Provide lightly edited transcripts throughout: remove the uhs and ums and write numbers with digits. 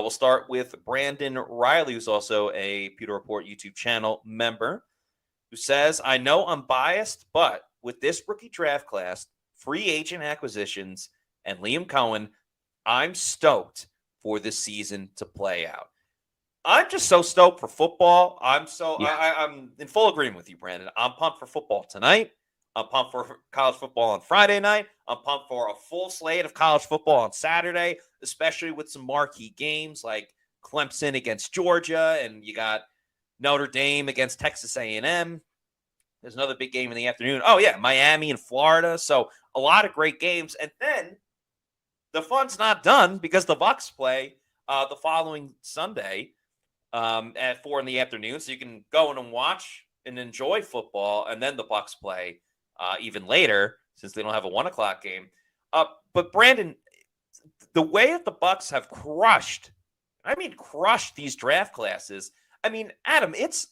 We'll start with Brandon Riley, who's also a Pewter Report YouTube channel member, who says, I know I'm biased, but with this rookie draft class, free agent acquisitions, and Liam Coen, I'm stoked for this season to play out. I'm just so stoked for football. I'm in full agreement with you, Brandon. I'm pumped for football tonight. I'm pumped for college football on Friday night. I'm pumped for a full slate of college football on Saturday, especially with some marquee games like Clemson against Georgia, and you got Notre Dame against Texas A&M. There's another big game in the afternoon. Oh, yeah, Miami and Florida. So a lot of great games. And then the fun's not done because the Bucs play the following Sunday at 4 in the afternoon. So you can go in and watch and enjoy football. And then the Bucs play even later since they don't have a 1 o'clock game. But Brandon, the way that the Bucs have crushed these draft classes. I mean, Adam, it's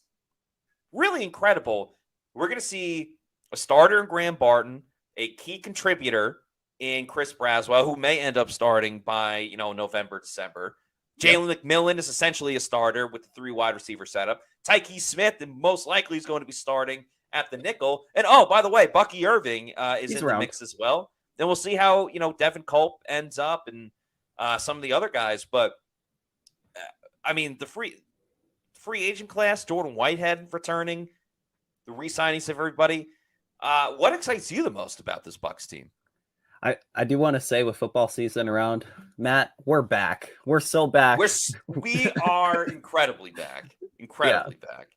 really incredible. We're going to see a starter in Graham Barton, a key contributor in Chris Braswell, who may end up starting by, November, December. Jalen McMillan is essentially a starter with the 3 wide receiver setup. Tyke Smith, and most likely, is going to be starting at the nickel. And, oh, by the way, Bucky Irving is in the mix as well. Then we'll see how, Devin Culp ends up and some of the other guys. But, the free agent class, Jordan Whitehead returning, the re-signings of everybody. What excites you the most about this Bucs team? I do want to say, with football season around, Matt, we're back. We're so back. We are incredibly back. Incredibly back.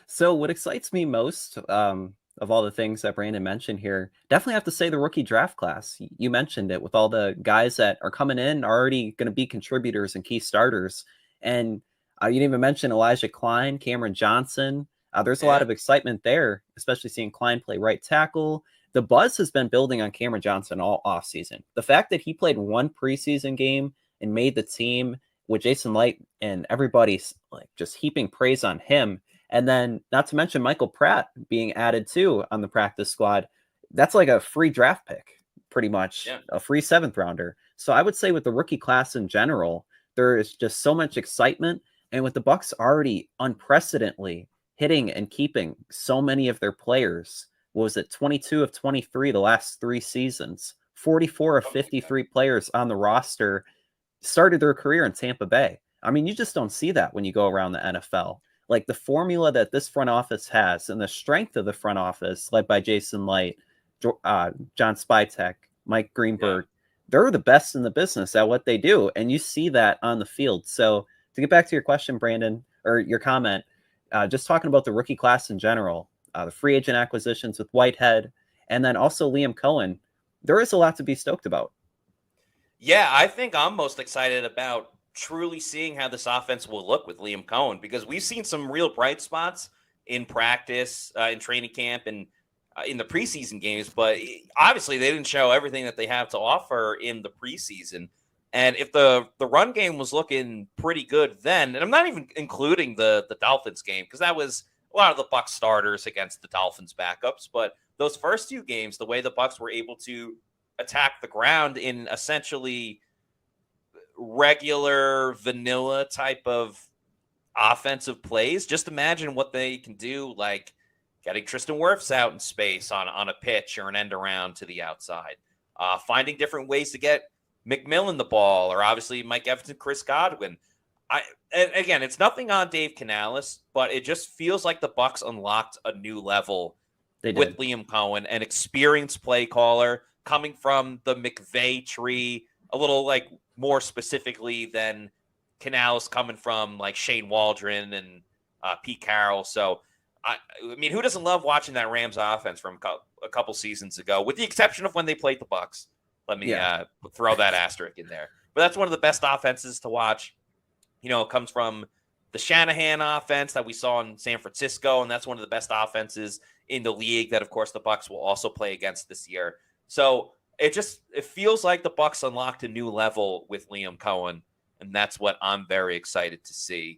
So what excites me most of all the things that Brandon mentioned here, definitely have to say the rookie draft class. You mentioned it, with all the guys that are coming in, are already going to be contributors and key starters. And you didn't even mention Elijah Klein, Cameron Johnson. There's a lot of excitement there, especially seeing Klein play right tackle. The buzz has been building on Cameron Johnson all offseason. The fact that he played 1 preseason game and made the team, with Jason Light and everybody's just heaping praise on him. And then, not to mention Michael Pratt being added too on the practice squad. That's like a free draft pick, pretty much, a free 7th rounder. So I would say with the rookie class in general, there is just so much excitement. And with the Bucs already unprecedentedly hitting and keeping so many of their players, was it 22 of 23 the last 3 seasons? 44 of 53 players on the roster started their career in Tampa Bay. I mean, you just don't see that when you go around the NFL. Like, the formula that this front office has and the strength of the front office, led by Jason Light, John Spytek, Mike Greenberg, they're the best in the business at what they do. And you see that on the field. So to get back to your question, Brandon, or your comment, just talking about the rookie class in general, the free agent acquisitions with Whitehead, and then also Liam Coen, there is a lot to be stoked about. Yeah, I think I'm most excited about truly seeing how this offense will look with Liam Coen, because we've seen some real bright spots in practice, in training camp, and in the preseason games. But obviously, they didn't show everything that they have to offer in the preseason. And if the run game was looking pretty good then, and I'm not even including the Dolphins game, because that was a lot of the Bucs starters against the Dolphins backups. But those first 2 games, the way the Bucs were able to attack the ground in essentially regular vanilla type of offensive plays, just imagine what they can do, like getting Tristan Wirfs out in space on a pitch or an end around to the outside, finding different ways to get McMillan the ball, or obviously Mike Evans and Chris Godwin. And again, it's nothing on Dave Canales, but it just feels like the Bucs unlocked a new level with Liam Coen, an experienced play caller coming from the McVay tree, a little more specifically than Canales coming from like Shane Waldron and Pete Carroll. So, I mean, who doesn't love watching that Rams offense from a couple seasons ago, with the exception of when they played the Bucs? Let me throw that asterisk in there. But that's one of the best offenses to watch. It comes from the Shanahan offense that we saw in San Francisco, and that's one of the best offenses in the league that, of course, the Bucs will also play against this year. So it feels like the Bucs unlocked a new level with Liam Coen, and that's what I'm very excited to see